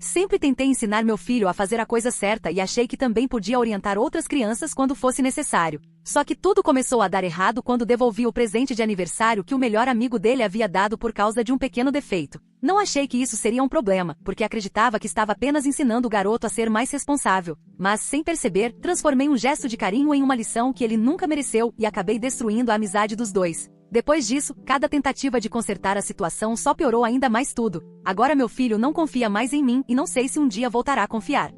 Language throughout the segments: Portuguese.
Sempre tentei ensinar meu filho a fazer a coisa certa e achei que também podia orientar outras crianças quando fosse necessário. Só que tudo começou a dar errado quando devolvi o presente de aniversário que o melhor amigo dele havia dado por causa de um pequeno defeito. Não achei que isso seria um problema, porque acreditava que estava apenas ensinando o garoto a ser mais responsável. Mas, sem perceber, transformei um gesto de carinho em uma lição que ele nunca mereceu e acabei destruindo a amizade dos dois. Depois disso, cada tentativa de consertar a situação só piorou ainda mais tudo. Agora meu filho não confia mais em mim e não sei se um dia voltará a confiar.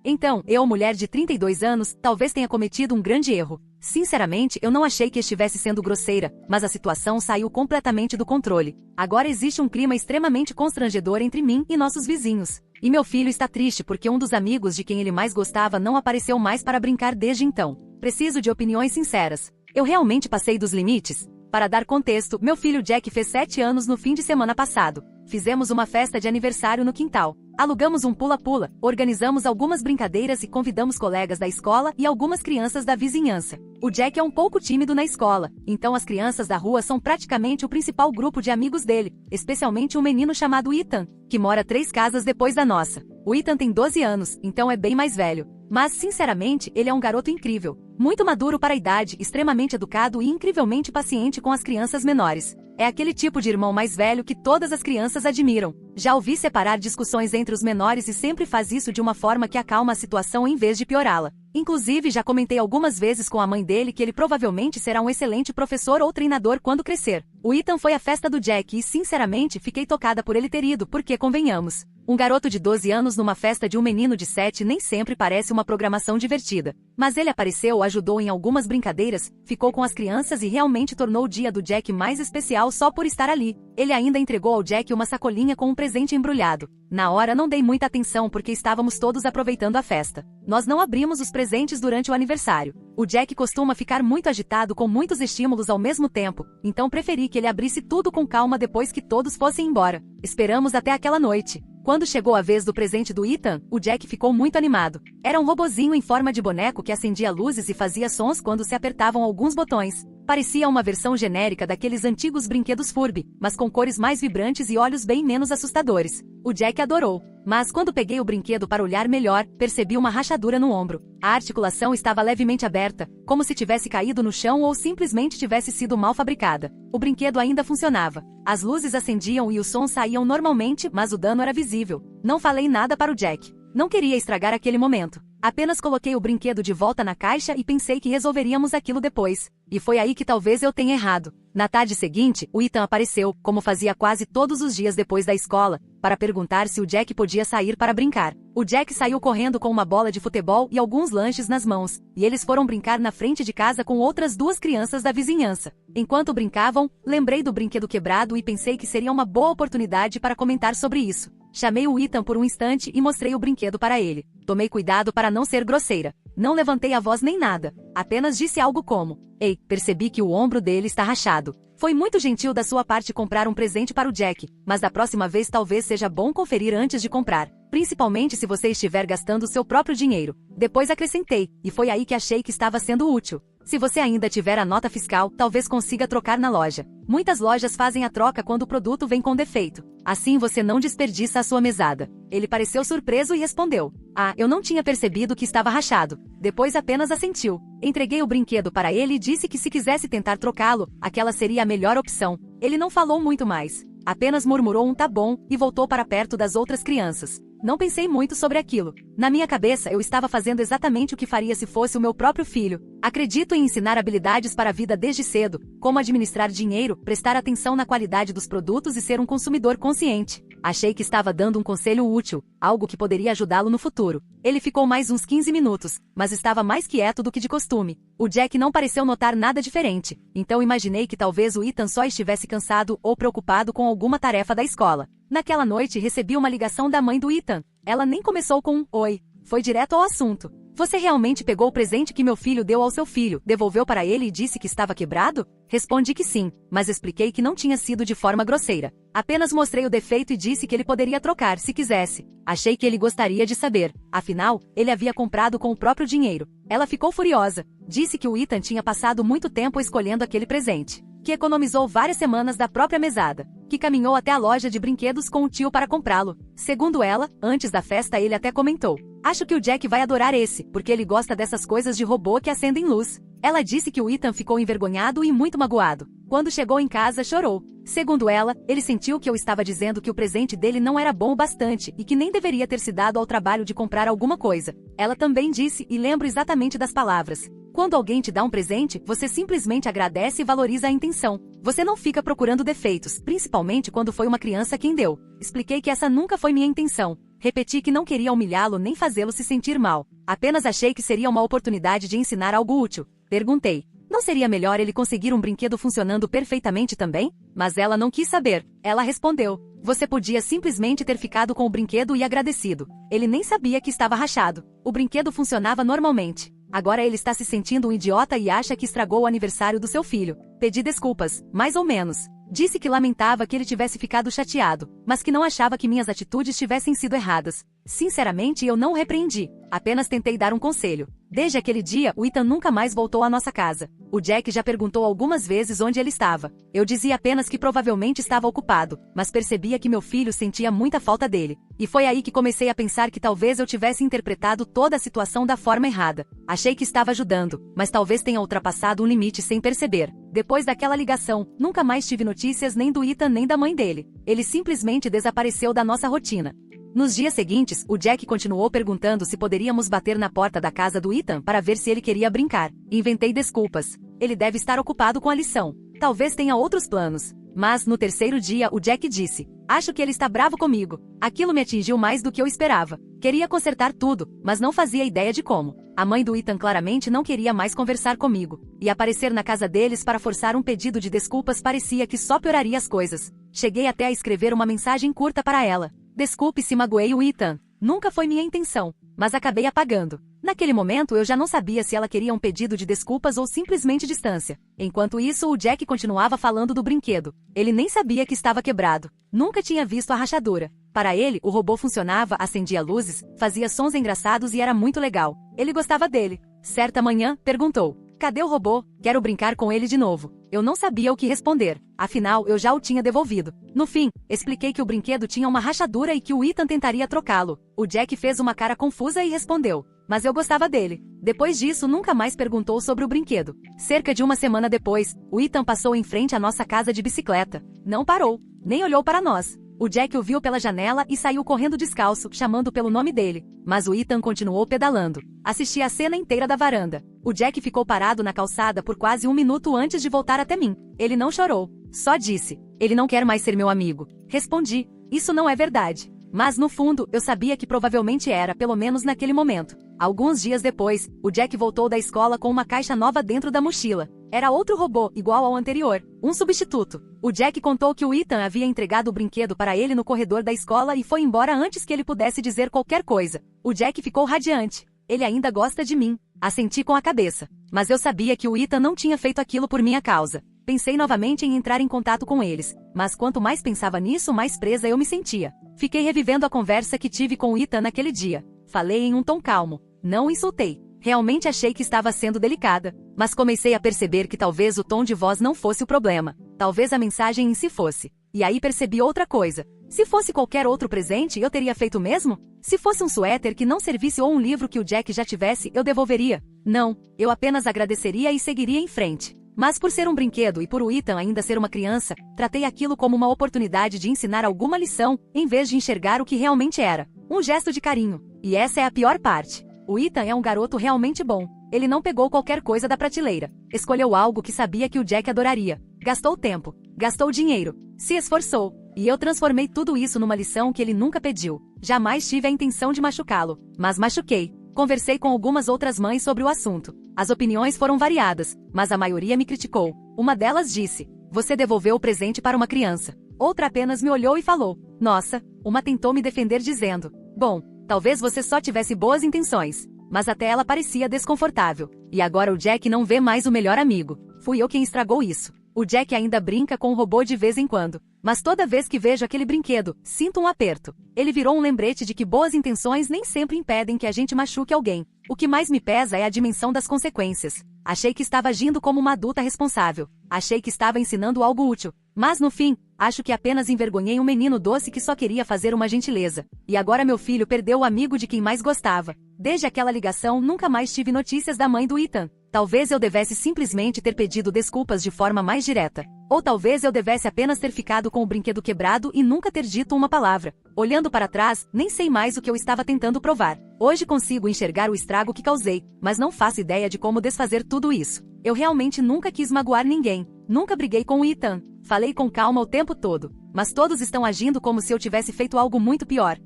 Então, eu, mulher de 32 anos, talvez tenha cometido um grande erro. Sinceramente, eu não achei que estivesse sendo grosseira, mas a situação saiu completamente do controle. Agora existe um clima extremamente constrangedor entre mim e nossos vizinhos. E meu filho está triste porque um dos amigos de quem ele mais gostava não apareceu mais para brincar desde então. Preciso de opiniões sinceras. Eu realmente passei dos limites? Para dar contexto, meu filho Jack fez 7 anos no fim de semana passado. Fizemos uma festa de aniversário no quintal. Alugamos um pula-pula, organizamos algumas brincadeiras e convidamos colegas da escola e algumas crianças da vizinhança. O Jack é um pouco tímido na escola, então as crianças da rua são praticamente o principal grupo de amigos dele, especialmente um menino chamado Ethan, que mora 3 casas depois da nossa. O Ethan tem 12 anos, então é bem mais velho. Mas, sinceramente, ele é um garoto incrível. Muito maduro para a idade, extremamente educado e incrivelmente paciente com as crianças menores. É aquele tipo de irmão mais velho que todas as crianças admiram. Já ouvi separar discussões entre os menores e sempre faz isso de uma forma que acalma a situação em vez de piorá-la. Inclusive, já comentei algumas vezes com a mãe dele que ele provavelmente será um excelente professor ou treinador quando crescer. O Ethan foi à festa do Jack e, sinceramente, fiquei tocada por ele ter ido, porque, convenhamos, um garoto de 12 anos numa festa de um menino de 7 nem sempre parece uma programação divertida. Mas ele apareceu, ajudou em algumas brincadeiras, ficou com as crianças e realmente tornou o dia do Jack mais especial só por estar ali. Ele ainda entregou ao Jack uma sacolinha com um presente embrulhado. Na hora não dei muita atenção porque estávamos todos aproveitando a festa. Nós não abrimos os presentes durante o aniversário. O Jack costuma ficar muito agitado com muitos estímulos ao mesmo tempo, então preferi que ele abrisse tudo com calma depois que todos fossem embora. Esperamos até aquela noite. Quando chegou a vez do presente do Ethan, o Jack ficou muito animado. Era um robozinho em forma de boneco que acendia luzes e fazia sons quando se apertavam alguns botões. Parecia uma versão genérica daqueles antigos brinquedos Furby, mas com cores mais vibrantes e olhos bem menos assustadores. O Jack adorou. Mas quando peguei o brinquedo para olhar melhor, percebi uma rachadura no ombro. A articulação estava levemente aberta, como se tivesse caído no chão ou simplesmente tivesse sido mal fabricada. O brinquedo ainda funcionava. As luzes acendiam e os sons saíam normalmente, mas o dano era visível. Não falei nada para o Jack. Não queria estragar aquele momento. Apenas coloquei o brinquedo de volta na caixa e pensei que resolveríamos aquilo depois. E foi aí que talvez eu tenha errado. Na tarde seguinte, o Ethan apareceu, como fazia quase todos os dias depois da escola, para perguntar se o Jack podia sair para brincar. O Jack saiu correndo com uma bola de futebol e alguns lanches nas mãos, e eles foram brincar na frente de casa com outras 2 crianças da vizinhança. Enquanto brincavam, lembrei do brinquedo quebrado e pensei que seria uma boa oportunidade para comentar sobre isso. Chamei o Ethan por um instante e mostrei o brinquedo para ele. Tomei cuidado para não ser grosseira. Não levantei a voz nem nada. Apenas disse algo como: "Ei, percebi que o ombro dele está rachado. Foi muito gentil da sua parte comprar um presente para o Jack, mas da próxima vez talvez seja bom conferir antes de comprar, principalmente se você estiver gastando seu próprio dinheiro." Depois acrescentei, e foi aí que achei que estava sendo útil: "Se você ainda tiver a nota fiscal, talvez consiga trocar na loja. Muitas lojas fazem a troca quando o produto vem com defeito. Assim você não desperdiça a sua mesada." Ele pareceu surpreso e respondeu: "Ah, eu não tinha percebido que estava rachado." Depois apenas assentiu. Entreguei o brinquedo para ele e disse que se quisesse tentar trocá-lo, aquela seria a melhor opção. Ele não falou muito mais. Apenas murmurou um "tá bom" e voltou para perto das outras crianças. Não pensei muito sobre aquilo. Na minha cabeça eu estava fazendo exatamente o que faria se fosse o meu próprio filho. Acredito em ensinar habilidades para a vida desde cedo, como administrar dinheiro, prestar atenção na qualidade dos produtos e ser um consumidor consciente. Achei que estava dando um conselho útil, algo que poderia ajudá-lo no futuro. Ele ficou mais uns 15 minutos, mas estava mais quieto do que de costume. O Jack não pareceu notar nada diferente, então imaginei que talvez o Ethan só estivesse cansado ou preocupado com alguma tarefa da escola. Naquela noite recebi uma ligação da mãe do Ethan. Ela nem começou com um "oi", foi direto ao assunto. "Você realmente pegou o presente que meu filho deu ao seu filho, devolveu para ele e disse que estava quebrado?" Respondi que sim, mas expliquei que não tinha sido de forma grosseira. Apenas mostrei o defeito e disse que ele poderia trocar se quisesse. Achei que ele gostaria de saber. Afinal, ele havia comprado com o próprio dinheiro. Ela ficou furiosa. Disse que o Ethan tinha passado muito tempo escolhendo aquele presente, que economizou várias semanas da própria mesada, que caminhou até a loja de brinquedos com o tio para comprá-lo. Segundo ela, antes da festa ele até comentou: "Acho que o Jack vai adorar esse, porque ele gosta dessas coisas de robô que acendem luz." Ela disse que o Ethan ficou envergonhado e muito magoado. Quando chegou em casa, chorou. Segundo ela, ele sentiu que eu estava dizendo que o presente dele não era bom o bastante e que nem deveria ter se dado ao trabalho de comprar alguma coisa. Ela também disse, e lembro exatamente das palavras: "Quando alguém te dá um presente, você simplesmente agradece e valoriza a intenção. Você não fica procurando defeitos, principalmente quando foi uma criança quem deu." Expliquei que essa nunca foi minha intenção. Repeti que não queria humilhá-lo nem fazê-lo se sentir mal. Apenas achei que seria uma oportunidade de ensinar algo útil. Perguntei: "Não seria melhor ele conseguir um brinquedo funcionando perfeitamente também?" Mas ela não quis saber. Ela respondeu: "Você podia simplesmente ter ficado com o brinquedo e agradecido. Ele nem sabia que estava rachado. O brinquedo funcionava normalmente. Agora ele está se sentindo um idiota e acha que estragou o aniversário do seu filho." Pedi desculpas, mais ou menos. Disse que lamentava que ele tivesse ficado chateado, mas que não achava que minhas atitudes tivessem sido erradas. Sinceramente, eu não o repreendi. Apenas tentei dar um conselho. Desde aquele dia, o Ethan nunca mais voltou à nossa casa. O Jack já perguntou algumas vezes onde ele estava. Eu dizia apenas que provavelmente estava ocupado, mas percebia que meu filho sentia muita falta dele. E foi aí que comecei a pensar que talvez eu tivesse interpretado toda a situação da forma errada. Achei que estava ajudando, mas talvez tenha ultrapassado um limite sem perceber. Depois daquela ligação, nunca mais tive notícias nem do Ethan nem da mãe dele. Ele simplesmente desapareceu da nossa rotina. Nos dias seguintes, o Jack continuou perguntando se poderíamos bater na porta da casa do Ethan para ver se ele queria brincar. Inventei desculpas. Ele deve estar ocupado com a lição. Talvez tenha outros planos. Mas, no terceiro dia, o Jack disse: "Acho que ele está bravo comigo." Aquilo me atingiu mais do que eu esperava. Queria consertar tudo, mas não fazia ideia de como. A mãe do Ethan claramente não queria mais conversar comigo. E aparecer na casa deles para forçar um pedido de desculpas parecia que só pioraria as coisas. Cheguei até a escrever uma mensagem curta para ela: "Desculpe se magoei o Ethan. Nunca foi minha intenção." Mas acabei apagando. Naquele momento eu já não sabia se ela queria um pedido de desculpas ou simplesmente distância. Enquanto isso, o Jack continuava falando do brinquedo. Ele nem sabia que estava quebrado. Nunca tinha visto a rachadura. Para ele, o robô funcionava, acendia luzes, fazia sons engraçados e era muito legal. Ele gostava dele. Certa manhã, perguntou: "Cadê o robô? Quero brincar com ele de novo." Eu não sabia o que responder. Afinal, eu já o tinha devolvido. No fim, expliquei que o brinquedo tinha uma rachadura e que o Ethan tentaria trocá-lo. O Jack fez uma cara confusa e respondeu: "Mas eu gostava dele." Depois disso, nunca mais perguntou sobre o brinquedo. Cerca de uma semana depois, o Ethan passou em frente à nossa casa de bicicleta. Não parou, nem olhou para nós. O Jack o viu pela janela e saiu correndo descalço, chamando pelo nome dele. Mas o Ethan continuou pedalando. Assisti a cena inteira da varanda. O Jack ficou parado na calçada por quase um minuto antes de voltar até mim. Ele não chorou. Só disse: "Ele não quer mais ser meu amigo." Respondi: "Isso não é verdade." Mas no fundo, eu sabia que provavelmente era, pelo menos naquele momento. Alguns dias depois, o Jack voltou da escola com uma caixa nova dentro da mochila. Era outro robô, igual ao anterior, um substituto. O Jack contou que o Ethan havia entregado o brinquedo para ele no corredor da escola e foi embora antes que ele pudesse dizer qualquer coisa. O Jack ficou radiante. "Ele ainda gosta de mim." Assenti com a cabeça. Mas eu sabia que o Ethan não tinha feito aquilo por minha causa. Pensei novamente em entrar em contato com eles, mas quanto mais pensava nisso, mais presa eu me sentia. Fiquei revivendo a conversa que tive com o Ethan naquele dia. Falei em um tom calmo. Não o insultei. Realmente achei que estava sendo delicada, mas comecei a perceber que talvez o tom de voz não fosse o problema. Talvez a mensagem em si fosse. E aí percebi outra coisa. Se fosse qualquer outro presente, eu teria feito o mesmo? Se fosse um suéter que não servisse ou um livro que o Jack já tivesse, eu devolveria? Não, eu apenas agradeceria e seguiria em frente. Mas por ser um brinquedo e por o Ethan ainda ser uma criança, tratei aquilo como uma oportunidade de ensinar alguma lição, em vez de enxergar o que realmente era. Um gesto de carinho. E essa é a pior parte. O Ethan é um garoto realmente bom. Ele não pegou qualquer coisa da prateleira. Escolheu algo que sabia que o Jack adoraria. Gastou tempo. Gastou dinheiro. Se esforçou. E eu transformei tudo isso numa lição que ele nunca pediu. Jamais tive a intenção de machucá-lo. Mas machuquei. Conversei com algumas outras mães sobre o assunto. As opiniões foram variadas, mas a maioria me criticou. Uma delas disse: "Você devolveu o presente para uma criança." Outra apenas me olhou e falou: "Nossa." Uma tentou me defender dizendo: "Bom, talvez você só tivesse boas intenções." Mas até ela parecia desconfortável. E agora o Jack não vê mais o melhor amigo. Fui eu quem estragou isso. O Jack ainda brinca com o robô de vez em quando. Mas toda vez que vejo aquele brinquedo, sinto um aperto. Ele virou um lembrete de que boas intenções nem sempre impedem que a gente machuque alguém. O que mais me pesa é a dimensão das consequências. Achei que estava agindo como uma adulta responsável. Achei que estava ensinando algo útil. Mas no fim, acho que apenas envergonhei um menino doce que só queria fazer uma gentileza. E agora meu filho perdeu o amigo de quem mais gostava. Desde aquela ligação, nunca mais tive notícias da mãe do Ethan. Talvez eu devesse simplesmente ter pedido desculpas de forma mais direta. Ou talvez eu devesse apenas ter ficado com o brinquedo quebrado e nunca ter dito uma palavra. Olhando para trás, nem sei mais o que eu estava tentando provar. Hoje consigo enxergar o estrago que causei, mas não faço ideia de como desfazer tudo isso. Eu realmente nunca quis magoar ninguém. Nunca briguei com o Ethan. Falei com calma o tempo todo. Mas todos estão agindo como se eu tivesse feito algo muito pior.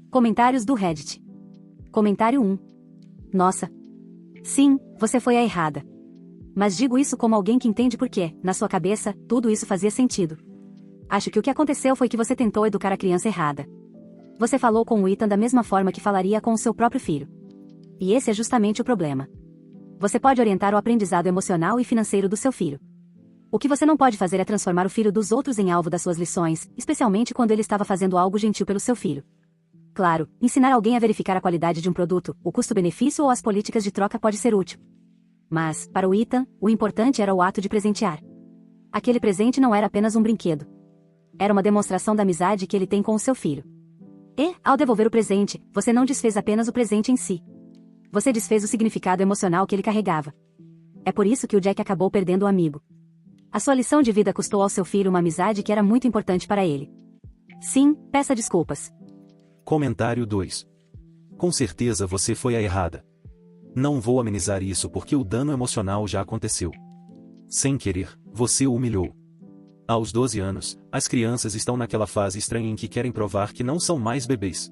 Comentários do Reddit. Comentário 1. Nossa. Sim, você foi a errada. Mas digo isso como alguém que entende porque, na sua cabeça, tudo isso fazia sentido. Acho que o que aconteceu foi que você tentou educar a criança errada. Você falou com o Ethan da mesma forma que falaria com o seu próprio filho. E esse é justamente o problema. Você pode orientar o aprendizado emocional e financeiro do seu filho. O que você não pode fazer é transformar o filho dos outros em alvo das suas lições, especialmente quando ele estava fazendo algo gentil pelo seu filho. Claro, ensinar alguém a verificar a qualidade de um produto, o custo-benefício ou as políticas de troca pode ser útil. Mas, para o Ethan, o importante era o ato de presentear. Aquele presente não era apenas um brinquedo. Era uma demonstração da amizade que ele tem com o seu filho. E, ao devolver o presente, você não desfez apenas o presente em si. Você desfez o significado emocional que ele carregava. É por isso que o Jack acabou perdendo o amigo. A sua lição de vida custou ao seu filho uma amizade que era muito importante para ele. Sim, peça desculpas. Comentário 2. Com certeza você foi a errada. Não vou amenizar isso porque o dano emocional já aconteceu. Sem querer, você o humilhou. Aos 12 anos, as crianças estão naquela fase estranha em que querem provar que não são mais bebês.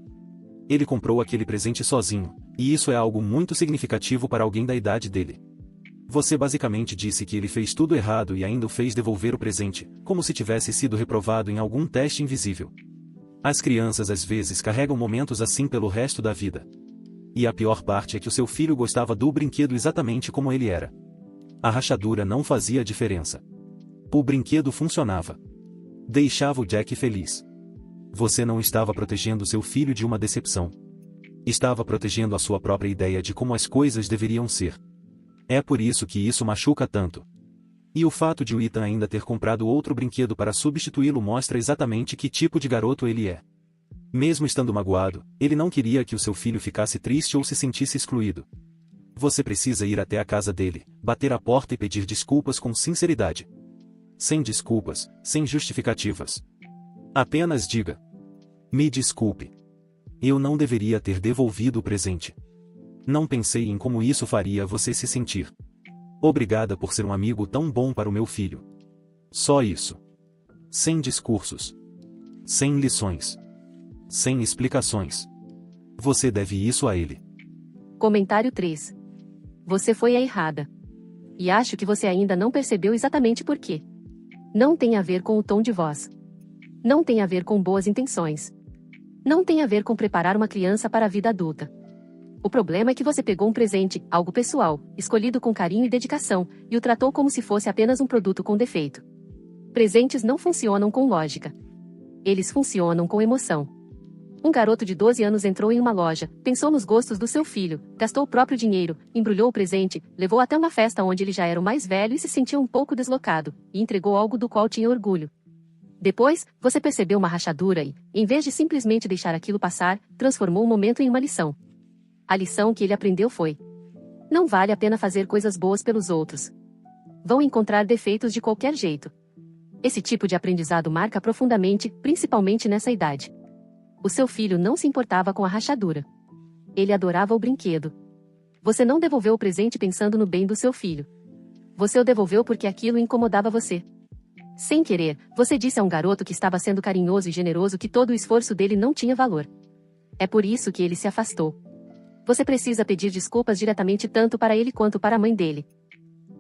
Ele comprou aquele presente sozinho, e isso é algo muito significativo para alguém da idade dele. Você basicamente disse que ele fez tudo errado e ainda o fez devolver o presente, como se tivesse sido reprovado em algum teste invisível. As crianças às vezes carregam momentos assim pelo resto da vida. E a pior parte é que o seu filho gostava do brinquedo exatamente como ele era. A rachadura não fazia diferença. O brinquedo funcionava. Deixava o Jack feliz. Você não estava protegendo seu filho de uma decepção. Estava protegendo a sua própria ideia de como as coisas deveriam ser. É por isso que isso machuca tanto. E o fato de o Ethan ainda ter comprado outro brinquedo para substituí-lo mostra exatamente que tipo de garoto ele é. Mesmo estando magoado, ele não queria que o seu filho ficasse triste ou se sentisse excluído. Você precisa ir até a casa dele, bater a porta e pedir desculpas com sinceridade. Sem desculpas, sem justificativas. Apenas diga: me desculpe. Eu não deveria ter devolvido o presente. Não pensei em como isso faria você se sentir. Obrigada por ser um amigo tão bom para o meu filho. Só isso. Sem discursos. Sem lições. Sem explicações. Você deve isso a ele. Comentário 3. Você foi a errada. E acho que você ainda não percebeu exatamente por quê. Não tem a ver com o tom de voz. Não tem a ver com boas intenções. Não tem a ver com preparar uma criança para a vida adulta. O problema é que você pegou um presente, algo pessoal, escolhido com carinho e dedicação, e o tratou como se fosse apenas um produto com defeito. Presentes não funcionam com lógica. Eles funcionam com emoção. Um garoto de 12 anos entrou em uma loja, pensou nos gostos do seu filho, gastou o próprio dinheiro, embrulhou o presente, levou até uma festa onde ele já era o mais velho e se sentia um pouco deslocado, e entregou algo do qual tinha orgulho. Depois, você percebeu uma rachadura e, em vez de simplesmente deixar aquilo passar, transformou o momento em uma lição. A lição que ele aprendeu foi: não vale a pena fazer coisas boas pelos outros. Vão encontrar defeitos de qualquer jeito. Esse tipo de aprendizado marca profundamente, principalmente nessa idade. O seu filho não se importava com a rachadura. Ele adorava o brinquedo. Você não devolveu o presente pensando no bem do seu filho. Você o devolveu porque aquilo incomodava você. Sem querer, você disse a um garoto que estava sendo carinhoso e generoso que todo o esforço dele não tinha valor. É por isso que ele se afastou. Você precisa pedir desculpas diretamente tanto para ele quanto para a mãe dele.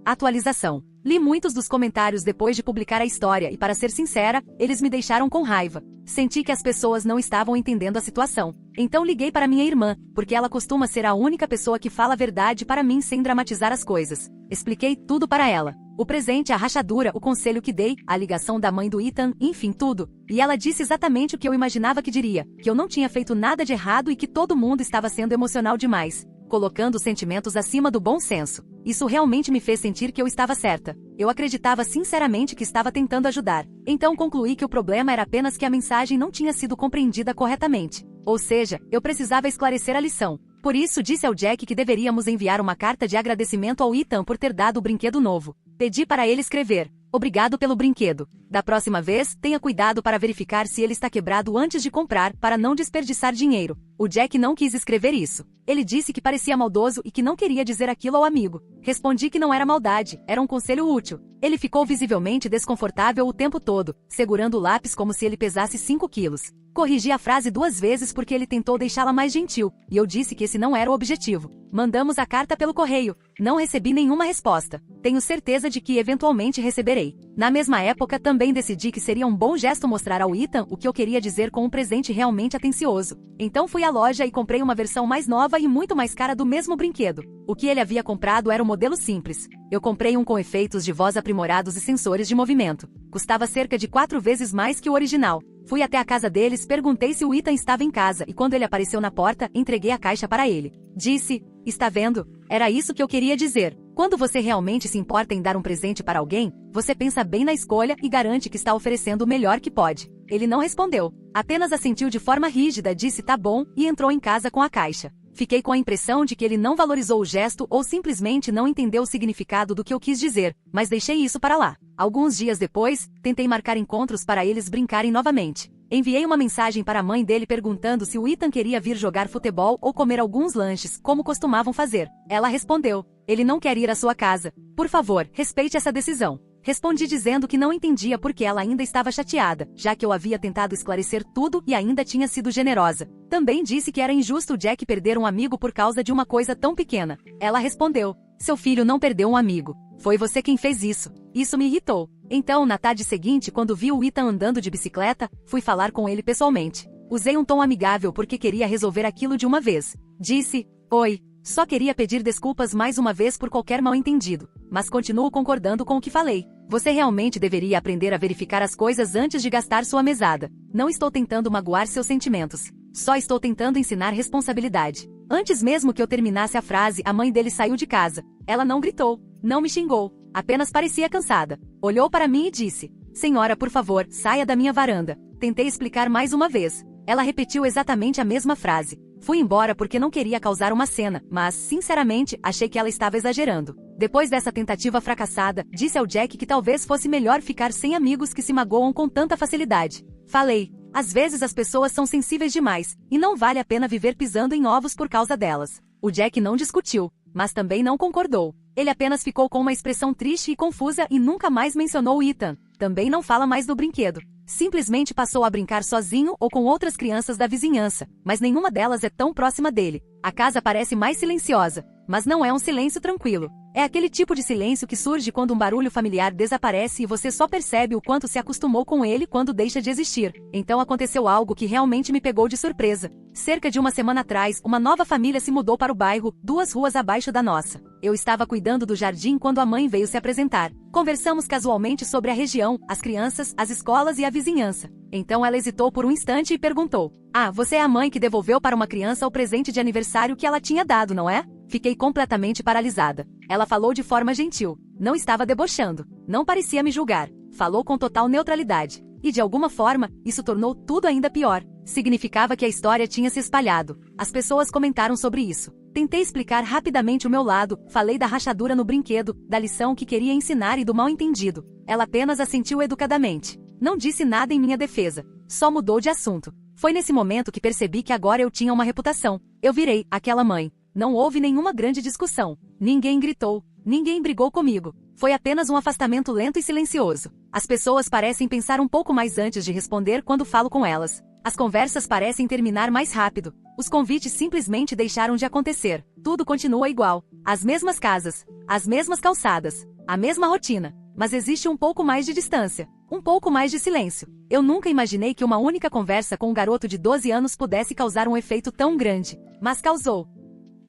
Atualização. Li muitos dos comentários depois de publicar a história e, para ser sincera, eles me deixaram com raiva. Senti que as pessoas não estavam entendendo a situação. Então liguei para minha irmã, porque ela costuma ser a única pessoa que fala a verdade para mim sem dramatizar as coisas. Expliquei tudo para ela. O presente, a rachadura, o conselho que dei, a ligação da mãe do Ethan, enfim, tudo. E ela disse exatamente o que eu imaginava que diria, que eu não tinha feito nada de errado e que todo mundo estava sendo emocional demais. colocando os sentimentos acima do bom senso. Isso realmente me fez sentir que eu estava certa. Eu acreditava sinceramente que estava tentando ajudar. Então concluí que o problema era apenas que a mensagem não tinha sido compreendida corretamente. Ou seja, eu precisava esclarecer a lição. Por isso disse ao Jack que deveríamos enviar uma carta de agradecimento ao Ethan por ter dado o brinquedo novo. Pedi para ele escrever: "Obrigado pelo brinquedo. Da próxima vez, tenha cuidado para verificar se ele está quebrado antes de comprar, para não desperdiçar dinheiro." O Jack não quis escrever isso. Ele disse que parecia maldoso e que não queria dizer aquilo ao amigo. Respondi que não era maldade, era um conselho útil. Ele ficou visivelmente desconfortável o tempo todo, segurando o lápis como se ele pesasse 5 quilos. Corrigi a frase 2 vezes porque ele tentou deixá-la mais gentil, e eu disse que esse não era o objetivo. Mandamos a carta pelo correio. Não recebi nenhuma resposta. Tenho certeza de que eventualmente receberei. Na mesma época também decidi que seria um bom gesto mostrar ao Ethan o que eu queria dizer com um presente realmente atencioso. Então fui à loja e comprei uma versão mais nova e muito mais cara do mesmo brinquedo. O que ele havia comprado era o modelo simples. Eu comprei um com efeitos de voz aprimorados e sensores de movimento. Custava cerca de 4 vezes mais que o original. Fui até a casa deles, perguntei se o Ethan estava em casa e quando ele apareceu na porta, entreguei a caixa para ele. Disse: "Está vendo? Era isso que eu queria dizer. Quando você realmente se importa em dar um presente para alguém, você pensa bem na escolha e garante que está oferecendo o melhor que pode." Ele não respondeu. Apenas assentiu de forma rígida, disse "tá bom" e entrou em casa com a caixa. Fiquei com a impressão de que ele não valorizou o gesto ou simplesmente não entendeu o significado do que eu quis dizer, mas deixei isso para lá. Alguns dias depois, tentei marcar encontros para eles brincarem novamente. Enviei uma mensagem para a mãe dele perguntando se o Ethan queria vir jogar futebol ou comer alguns lanches, como costumavam fazer. Ela respondeu: "Ele não quer ir à sua casa. Por favor, respeite essa decisão." Respondi dizendo que não entendia porque ela ainda estava chateada, já que eu havia tentado esclarecer tudo e ainda tinha sido generosa. Também disse que era injusto o Jack perder um amigo por causa de uma coisa tão pequena. Ela respondeu: "Seu filho não perdeu um amigo. Foi você quem fez isso." Isso me irritou. Então, na tarde seguinte, quando vi o Ethan andando de bicicleta, fui falar com ele pessoalmente. Usei um tom amigável porque queria resolver aquilo de uma vez. Disse: "Oi. Só queria pedir desculpas mais uma vez por qualquer mal-entendido, mas continuo concordando com o que falei. Você realmente deveria aprender a verificar as coisas antes de gastar sua mesada. Não estou tentando magoar seus sentimentos. Só estou tentando ensinar responsabilidade." Antes mesmo que eu terminasse a frase, a mãe dele saiu de casa. Ela não gritou, não me xingou, apenas parecia cansada. Olhou para mim e disse: "Senhora, por favor, saia da minha varanda." Tentei explicar mais uma vez. Ela repetiu exatamente a mesma frase. Fui embora porque não queria causar uma cena, mas, sinceramente, achei que ela estava exagerando. Depois dessa tentativa fracassada, disse ao Jack que talvez fosse melhor ficar sem amigos que se magoam com tanta facilidade. Falei: "Às vezes as pessoas são sensíveis demais, e não vale a pena viver pisando em ovos por causa delas." O Jack não discutiu, mas também não concordou. Ele apenas ficou com uma expressão triste e confusa e nunca mais mencionou o Ethan. Também não fala mais do brinquedo. Simplesmente passou a brincar sozinho ou com outras crianças da vizinhança, mas nenhuma delas é tão próxima dele. A casa parece mais silenciosa, mas não é um silêncio tranquilo. É aquele tipo de silêncio que surge quando um barulho familiar desaparece e você só percebe o quanto se acostumou com ele quando deixa de existir. Então aconteceu algo que realmente me pegou de surpresa. Cerca de uma semana atrás, uma nova família se mudou para o bairro, 2 ruas abaixo da nossa. Eu estava cuidando do jardim quando a mãe veio se apresentar. Conversamos casualmente sobre a região, as crianças, as escolas e a vizinhança. Então ela hesitou por um instante e perguntou: "Ah, você é a mãe que devolveu para uma criança o presente de aniversário que ela tinha dado, não é?" Fiquei completamente paralisada. Ela falou de forma gentil. Não estava debochando. Não parecia me julgar. Falou com total neutralidade. E de alguma forma, isso tornou tudo ainda pior. Significava que a história tinha se espalhado. As pessoas comentaram sobre isso. Tentei explicar rapidamente o meu lado, falei da rachadura no brinquedo, da lição que queria ensinar e do mal-entendido. Ela apenas assentiu educadamente. Não disse nada em minha defesa. Só mudou de assunto. Foi nesse momento que percebi que agora eu tinha uma reputação. Eu virei aquela mãe. Não houve nenhuma grande discussão. Ninguém gritou. Ninguém brigou comigo. Foi apenas um afastamento lento e silencioso. As pessoas parecem pensar um pouco mais antes de responder quando falo com elas. As conversas parecem terminar mais rápido. Os convites simplesmente deixaram de acontecer. Tudo continua igual. As mesmas casas. As mesmas calçadas. A mesma rotina. Mas existe um pouco mais de distância. Um pouco mais de silêncio. Eu nunca imaginei que uma única conversa com um garoto de 12 anos pudesse causar um efeito tão grande. Mas causou.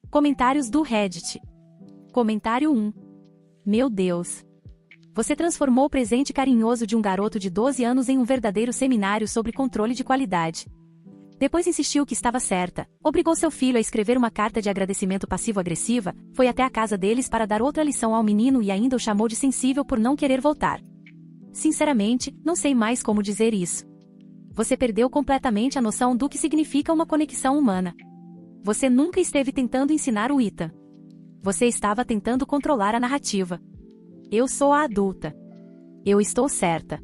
Comentários do Reddit. Comentário 1. Meu Deus. Você transformou o presente carinhoso de um garoto de 12 anos em um verdadeiro seminário sobre controle de qualidade. Depois insistiu que estava certa, obrigou seu filho a escrever uma carta de agradecimento passivo-agressiva, foi até a casa deles para dar outra lição ao menino e ainda o chamou de sensível por não querer voltar. Sinceramente, não sei mais como dizer isso. Você perdeu completamente a noção do que significa uma conexão humana. Você nunca esteve tentando ensinar o Ethan. Você estava tentando controlar a narrativa. Eu sou a adulta. Eu estou certa.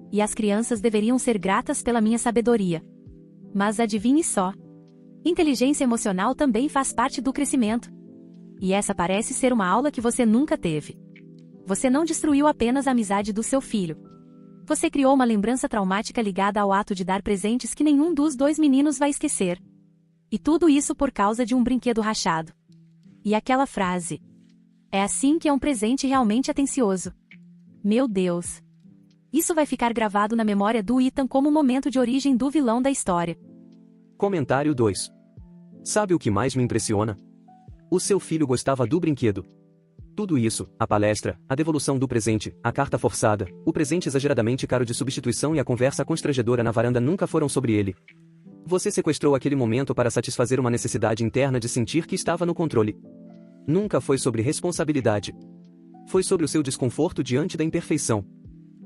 E as crianças deveriam ser gratas pela minha sabedoria. Mas adivinhe só. Inteligência emocional também faz parte do crescimento. E essa parece ser uma aula que você nunca teve. Você não destruiu apenas a amizade do seu filho. Você criou uma lembrança traumática ligada ao ato de dar presentes que nenhum dos dois meninos vai esquecer. E tudo isso por causa de um brinquedo rachado. E aquela frase. É assim que é um presente realmente atencioso. Meu Deus. Isso vai ficar gravado na memória do Ethan como o momento de origem do vilão da história. Comentário 2. Sabe o que mais me impressiona? O seu filho gostava do brinquedo. Tudo isso, a palestra, a devolução do presente, a carta forçada, o presente exageradamente caro de substituição e a conversa constrangedora na varanda nunca foram sobre ele. Você sequestrou aquele momento para satisfazer uma necessidade interna de sentir que estava no controle. Nunca foi sobre responsabilidade. Foi sobre o seu desconforto diante da imperfeição.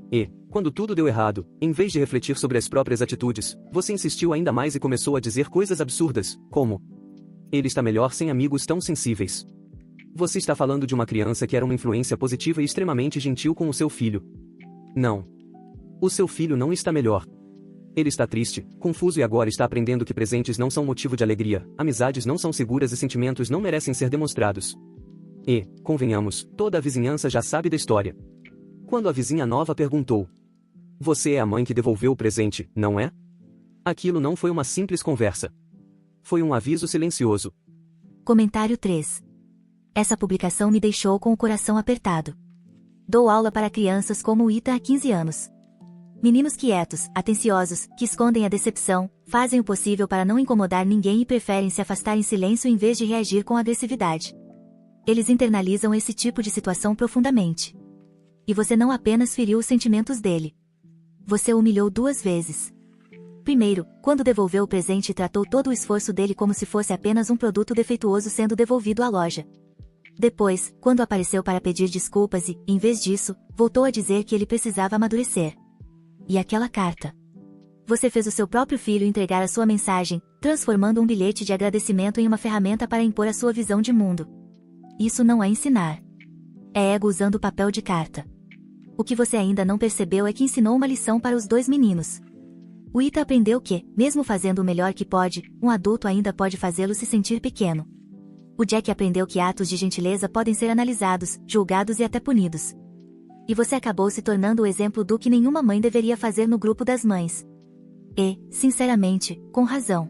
E, quando tudo deu errado, em vez de refletir sobre as próprias atitudes, você insistiu ainda mais e começou a dizer coisas absurdas, como: ele está melhor sem amigos tão sensíveis. Você está falando de uma criança que era uma influência positiva e extremamente gentil com o seu filho. Não. O seu filho não está melhor. Ele está triste, confuso e agora está aprendendo que presentes não são motivo de alegria, amizades não são seguras e sentimentos não merecem ser demonstrados. E, convenhamos, toda a vizinhança já sabe da história. Quando a vizinha nova perguntou: você é a mãe que devolveu o presente, não é? Aquilo não foi uma simples conversa. Foi um aviso silencioso. Comentário 3. Essa publicação me deixou com o coração apertado. Dou aula para crianças como o Ethan há 15 anos. Meninos quietos, atenciosos, que escondem a decepção, fazem o possível para não incomodar ninguém e preferem se afastar em silêncio em vez de reagir com agressividade. Eles internalizam esse tipo de situação profundamente. E você não apenas feriu os sentimentos dele. Você o humilhou 2 vezes. Primeiro, quando devolveu o presente e tratou todo o esforço dele como se fosse apenas um produto defeituoso sendo devolvido à loja. Depois, quando apareceu para pedir desculpas e, em vez disso, voltou a dizer que ele precisava amadurecer. E aquela carta. Você fez o seu próprio filho entregar a sua mensagem, transformando um bilhete de agradecimento em uma ferramenta para impor a sua visão de mundo. Isso não é ensinar. É ego usando papel de carta. O que você ainda não percebeu é que ensinou uma lição para os 2 meninos. O Ethan aprendeu que, mesmo fazendo o melhor que pode, um adulto ainda pode fazê-lo se sentir pequeno. O Jack aprendeu que atos de gentileza podem ser analisados, julgados e até punidos. E você acabou se tornando o exemplo do que nenhuma mãe deveria fazer no grupo das mães. E, sinceramente, com razão.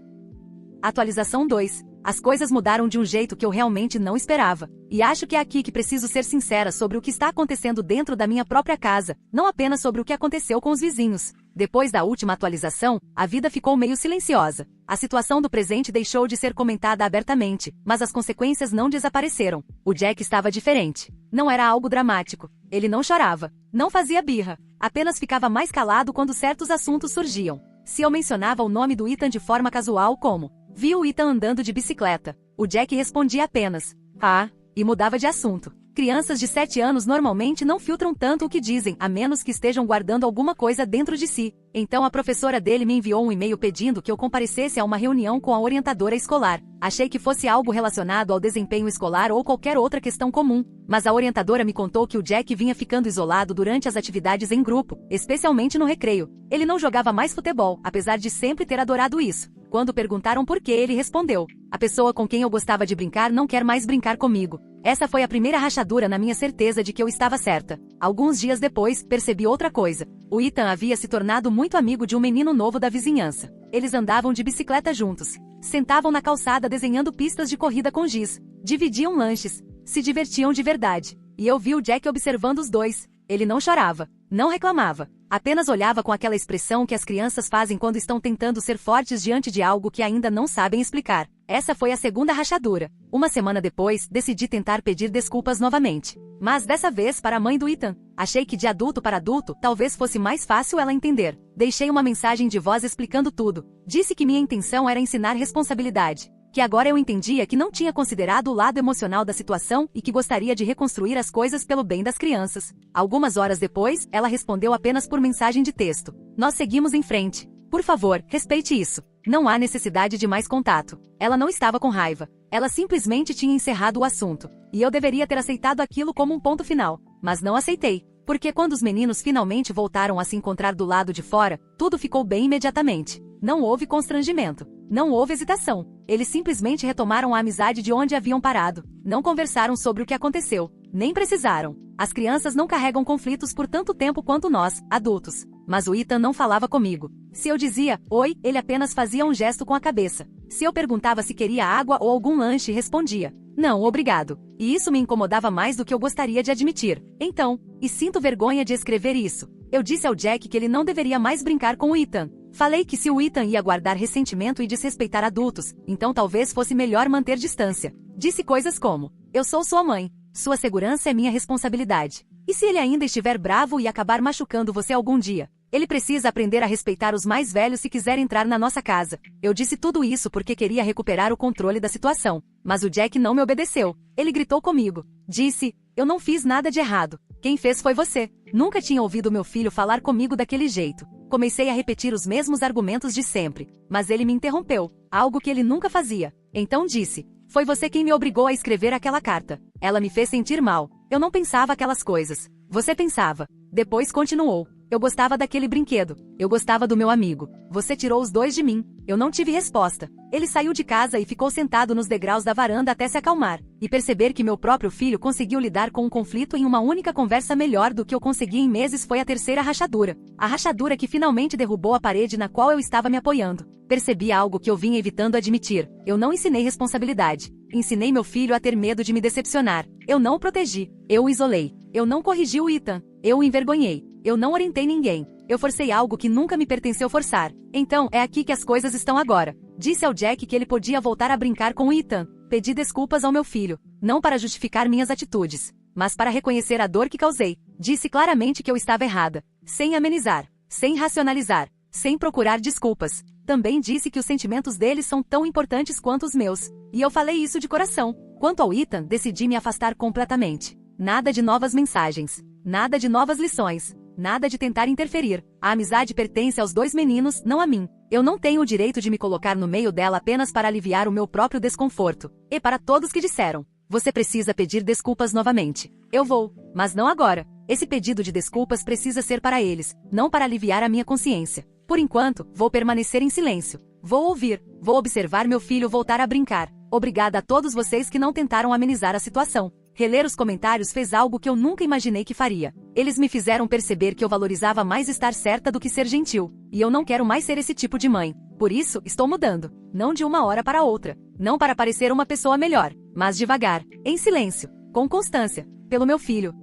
Atualização 2. As coisas mudaram de um jeito que eu realmente não esperava. E acho que é aqui que preciso ser sincera sobre o que está acontecendo dentro da minha própria casa, não apenas sobre o que aconteceu com os vizinhos. Depois da última atualização, a vida ficou meio silenciosa. A situação do presente deixou de ser comentada abertamente, mas as consequências não desapareceram. O Jack estava diferente. Não era algo dramático. Ele não chorava, não fazia birra, apenas ficava mais calado quando certos assuntos surgiam. Se eu mencionava o nome do Ethan de forma casual como: vi o Ethan andando de bicicleta, o Jack respondia apenas: ah, e mudava de assunto. Crianças de 7 anos normalmente não filtram tanto o que dizem, a menos que estejam guardando alguma coisa dentro de si. Então a professora dele me enviou um e-mail pedindo que eu comparecesse a uma reunião com a orientadora escolar. Achei que fosse algo relacionado ao desempenho escolar ou qualquer outra questão comum. Mas a orientadora me contou que o Jack vinha ficando isolado durante as atividades em grupo, especialmente no recreio. Ele não jogava mais futebol, apesar de sempre ter adorado isso. Quando perguntaram por que, ele respondeu: a pessoa com quem eu gostava de brincar não quer mais brincar comigo. Essa foi a primeira rachadura na minha certeza de que eu estava certa. Alguns dias depois, percebi outra coisa. O Ethan havia se tornado muito amigo de um menino novo da vizinhança. Eles andavam de bicicleta juntos. Sentavam na calçada desenhando pistas de corrida com giz. Dividiam lanches. Se divertiam de verdade. E eu vi o Jack observando os dois. Ele não chorava. Não reclamava. Apenas olhava com aquela expressão que as crianças fazem quando estão tentando ser fortes diante de algo que ainda não sabem explicar. Essa foi a segunda rachadura. Uma semana depois, decidi tentar pedir desculpas novamente. Mas dessa vez para a mãe do Ethan. Achei que de adulto para adulto, talvez fosse mais fácil ela entender. Deixei uma mensagem de voz explicando tudo. Disse que minha intenção era ensinar responsabilidade. Que agora eu entendia que não tinha considerado o lado emocional da situação e que gostaria de reconstruir as coisas pelo bem das crianças. Algumas horas depois, ela respondeu apenas por mensagem de texto. Nós seguimos em frente. Por favor, respeite isso. Não há necessidade de mais contato. Ela não estava com raiva. Ela simplesmente tinha encerrado o assunto. E eu deveria ter aceitado aquilo como um ponto final. Mas não aceitei. Porque quando os meninos finalmente voltaram a se encontrar do lado de fora, tudo ficou bem imediatamente. Não houve constrangimento. Não houve hesitação. Eles simplesmente retomaram a amizade de onde haviam parado. Não conversaram sobre o que aconteceu. Nem precisaram. As crianças não carregam conflitos por tanto tempo quanto nós, adultos. Mas o Ethan não falava comigo. Se eu dizia, oi, ele apenas fazia um gesto com a cabeça. Se eu perguntava se queria água ou algum lanche, respondia, não, obrigado. E isso me incomodava mais do que eu gostaria de admitir. Então, e sinto vergonha de escrever isso. Eu disse ao Jack que ele não deveria mais brincar com o Ethan. Falei que se o Ethan ia guardar ressentimento e desrespeitar adultos, então talvez fosse melhor manter distância. Disse coisas como, eu sou sua mãe. Sua segurança é minha responsabilidade. E se ele ainda estiver bravo e acabar machucando você algum dia? Ele precisa aprender a respeitar os mais velhos se quiser entrar na nossa casa. Eu disse tudo isso porque queria recuperar o controle da situação. Mas o Jack não me obedeceu. Ele gritou comigo. Disse, eu não fiz nada de errado. Quem fez foi você. Nunca tinha ouvido meu filho falar comigo daquele jeito. Comecei a repetir os mesmos argumentos de sempre. Mas ele me interrompeu. Algo que ele nunca fazia. Então disse, foi você quem me obrigou a escrever aquela carta. Ela me fez sentir mal. Eu não pensava aquelas coisas. Você pensava. Depois continuou. Eu gostava daquele brinquedo. Eu gostava do meu amigo. Você tirou os dois de mim. Eu não tive resposta. Ele saiu de casa e ficou sentado nos degraus da varanda até se acalmar. E perceber que meu próprio filho conseguiu lidar com um conflito em uma única conversa melhor do que eu consegui em meses foi a terceira rachadura. A rachadura que finalmente derrubou a parede na qual eu estava me apoiando. Percebi algo que eu vinha evitando admitir. Eu não ensinei responsabilidade. Ensinei meu filho a ter medo de me decepcionar. Eu não o protegi. Eu o isolei. Eu não corrigi o Ethan. Eu o envergonhei. Eu não orientei ninguém. Eu forcei algo que nunca me pertenceu forçar. Então, é aqui que as coisas estão agora. Disse ao Jack que ele podia voltar a brincar com o Ethan. Pedi desculpas ao meu filho. Não para justificar minhas atitudes, mas para reconhecer a dor que causei. Disse claramente que eu estava errada. Sem amenizar. Sem racionalizar. Sem procurar desculpas. Também disse que os sentimentos deles são tão importantes quanto os meus. E eu falei isso de coração. Quanto ao Ethan, decidi me afastar completamente. Nada de novas mensagens. Nada de novas lições. Nada de tentar interferir. A amizade pertence aos dois meninos, não a mim. Eu não tenho o direito de me colocar no meio dela apenas para aliviar o meu próprio desconforto. E para todos que disseram, você precisa pedir desculpas novamente. Eu vou, mas não agora. Esse pedido de desculpas precisa ser para eles, não para aliviar a minha consciência. Por enquanto, vou permanecer em silêncio. Vou ouvir, vou observar meu filho voltar a brincar. Obrigada a todos vocês que não tentaram amenizar a situação. Reler os comentários fez algo que eu nunca imaginei que faria. Eles me fizeram perceber que eu valorizava mais estar certa do que ser gentil. E eu não quero mais ser esse tipo de mãe. Por isso, estou mudando. Não de uma hora para outra. Não para parecer uma pessoa melhor. Mas devagar. Em silêncio. Com constância. Pelo meu filho.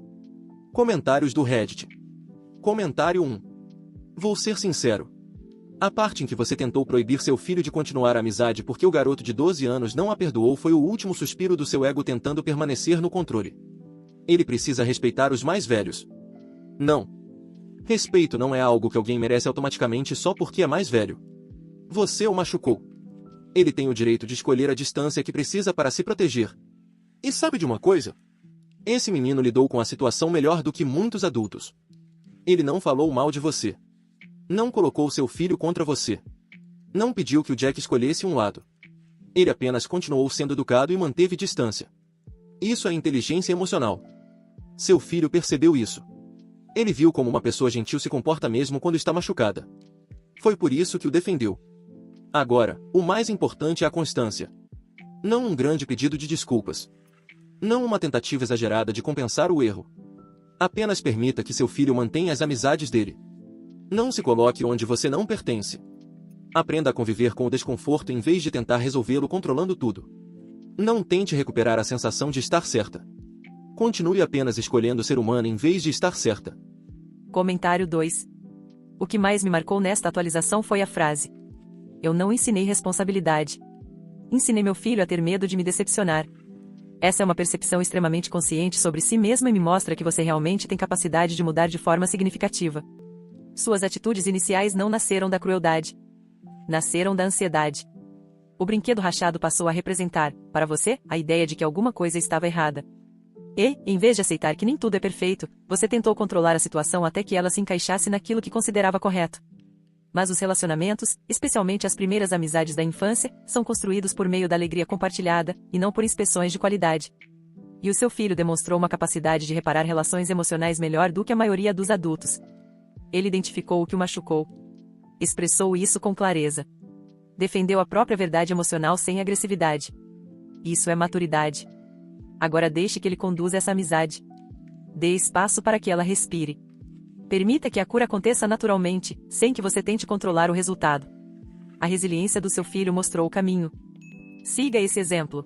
Comentários do Reddit. Comentário 1. Vou ser sincero. A parte em que você tentou proibir seu filho de continuar a amizade porque o garoto de 12 anos não a perdoou foi o último suspiro do seu ego tentando permanecer no controle. Ele precisa respeitar os mais velhos. Não. Respeito não é algo que alguém merece automaticamente só porque é mais velho. Você o machucou. Ele tem o direito de escolher a distância que precisa para se proteger. E sabe de uma coisa? Esse menino lidou com a situação melhor do que muitos adultos. Ele não falou mal de você. Não colocou seu filho contra você. Não pediu que o Jack escolhesse um lado. Ele apenas continuou sendo educado e manteve distância. Isso é inteligência emocional. Seu filho percebeu isso. Ele viu como uma pessoa gentil se comporta mesmo quando está machucada. Foi por isso que o defendeu. Agora, o mais importante é a constância. Não um grande pedido de desculpas. Não uma tentativa exagerada de compensar o erro. Apenas permita que seu filho mantenha as amizades dele. Não se coloque onde você não pertence. Aprenda a conviver com o desconforto em vez de tentar resolvê-lo controlando tudo. Não tente recuperar a sensação de estar certa. Continue apenas escolhendo ser humana em vez de estar certa. Comentário 2. O que mais me marcou nesta atualização foi a frase: eu não ensinei responsabilidade. Ensinei meu filho a ter medo de me decepcionar. Essa é uma percepção extremamente consciente sobre si mesmo e me mostra que você realmente tem capacidade de mudar de forma significativa. Suas atitudes iniciais não nasceram da crueldade. Nasceram da ansiedade. O brinquedo rachado passou a representar, para você, a ideia de que alguma coisa estava errada. E, em vez de aceitar que nem tudo é perfeito, você tentou controlar a situação até que ela se encaixasse naquilo que considerava correto. Mas os relacionamentos, especialmente as primeiras amizades da infância, são construídos por meio da alegria compartilhada, e não por inspeções de qualidade. E o seu filho demonstrou uma capacidade de reparar relações emocionais melhor do que a maioria dos adultos. Ele identificou o que o machucou. Expressou isso com clareza. Defendeu a própria verdade emocional sem agressividade. Isso é maturidade. Agora deixe que ele conduza essa amizade. Dê espaço para que ela respire. Permita que a cura aconteça naturalmente, sem que você tente controlar o resultado. A resiliência do seu filho mostrou o caminho. Siga esse exemplo.